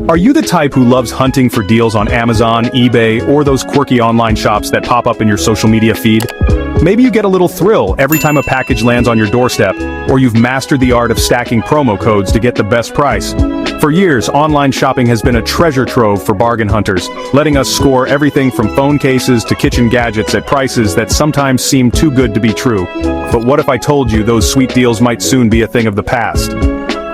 Are you the type who loves hunting for deals on Amazon, eBay, or those quirky online shops that pop up in your social media feed? Maybe you get a little thrill every time a package lands on your doorstep, or you've mastered the art of stacking promo codes to get the best price. For years, online shopping has been a treasure trove for bargain hunters, letting us score everything from phone cases to kitchen gadgets at prices that sometimes seem too good to be true. But what if I told you those sweet deals might soon be a thing of the past?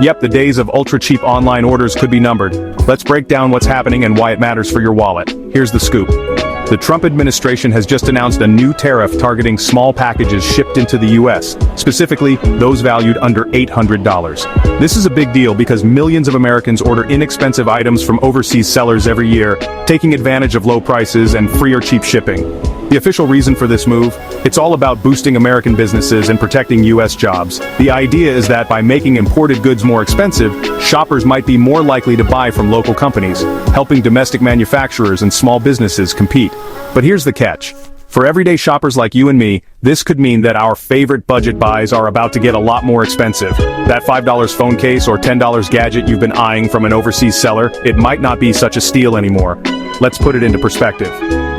Yep, the days of ultra-cheap online orders could be numbered. Let's break down what's happening and why it matters for your wallet. Here's the scoop. The Trump administration has just announced a new tariff targeting small packages shipped into the US, specifically those valued under $800. This is a big deal because millions of Americans order inexpensive items from overseas sellers every year, taking advantage of low prices and free or cheap shipping. The official reason for this move? It's all about boosting American businesses and protecting U.S. jobs. The idea is that by making imported goods more expensive, shoppers might be more likely to buy from local companies, helping domestic manufacturers and small businesses compete. But here's the catch. For everyday shoppers like you and me, this could mean that our favorite budget buys are about to get a lot more expensive. That $5 phone case or $10 gadget you've been eyeing from an overseas seller, it might not be such a steal anymore. Let's put it into perspective.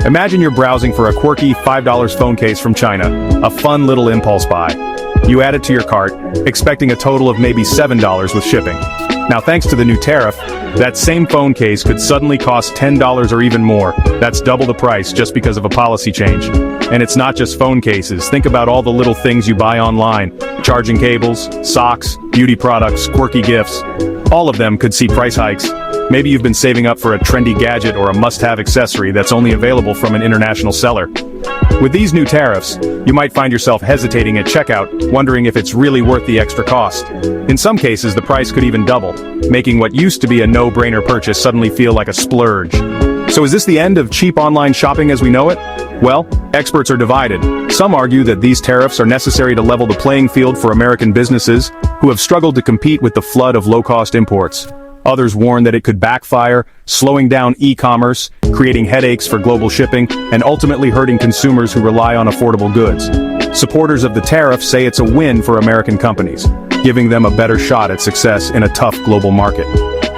Imagine you're browsing for a quirky $5 phone case from China, a fun little impulse buy. You add it to your cart, expecting a total of maybe $7 with shipping. Now thanks to the new tariff, that same phone case could suddenly cost $10 or even more. That's double the price just because of a policy change. And it's not just phone cases. Think about all the little things you buy online. Charging cables, socks, beauty products, quirky gifts. All of them could see price hikes. Maybe you've been saving up for a trendy gadget or a must-have accessory that's only available from an international seller. With these new tariffs, you might find yourself hesitating at checkout, wondering if it's really worth the extra cost. In some cases, the price could even double, making what used to be a no-brainer purchase suddenly feel like a splurge. So is this the end of cheap online shopping as we know it? Well, experts are divided. Some argue that these tariffs are necessary to level the playing field for American businesses, who have struggled to compete with the flood of low-cost imports. Others warn that it could backfire, slowing down e-commerce, creating headaches for global shipping, and ultimately hurting consumers who rely on affordable goods. Supporters of the tariff say it's a win for American companies, giving them a better shot at success in a tough global market.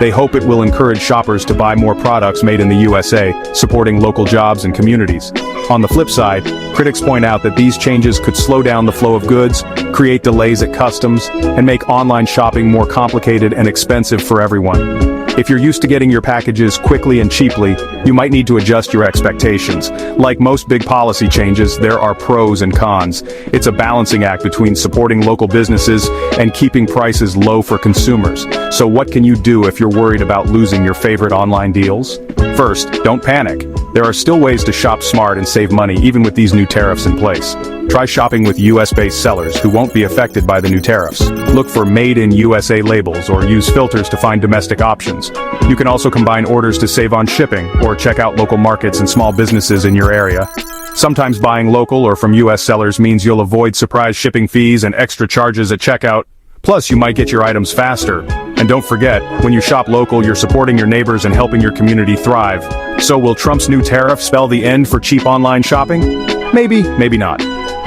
They hope it will encourage shoppers to buy more products made in the USA, supporting local jobs and communities. On the flip side, critics point out that these changes could slow down the flow of goods, create delays at customs, and make online shopping more complicated and expensive for everyone. If you're used to getting your packages quickly and cheaply, you might need to adjust your expectations. Like most big policy changes, there are pros and cons. It's a balancing act between supporting local businesses and keeping prices low for consumers. So what can you do if you're worried about losing your favorite online deals? First, don't panic. There are still ways to shop smart and save money even with these new tariffs in place. Try shopping with US-based sellers who won't be affected by the new tariffs. Look for Made in USA labels or use filters to find domestic options. You can also combine orders to save on shipping or check out local markets and small businesses in your area. Sometimes buying local or from US sellers means you'll avoid surprise shipping fees and extra charges at checkout. Plus, you might get your items faster. And don't forget, when you shop local, you're supporting your neighbors and helping your community thrive. So will Trump's new tariff spell the end for cheap online shopping? Maybe, maybe not.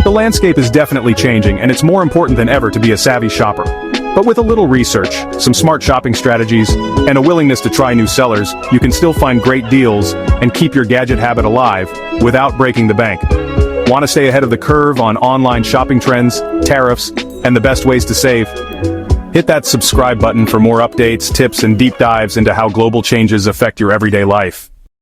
The landscape is definitely changing, and it's more important than ever to be a savvy shopper. But with a little research, some smart shopping strategies, and a willingness to try new sellers, you can still find great deals and keep your gadget habit alive without breaking the bank. Want to stay ahead of the curve on online shopping trends, tariffs, and the best ways to save? Hit that subscribe button for more updates, tips, and deep dives into how global changes affect your everyday life.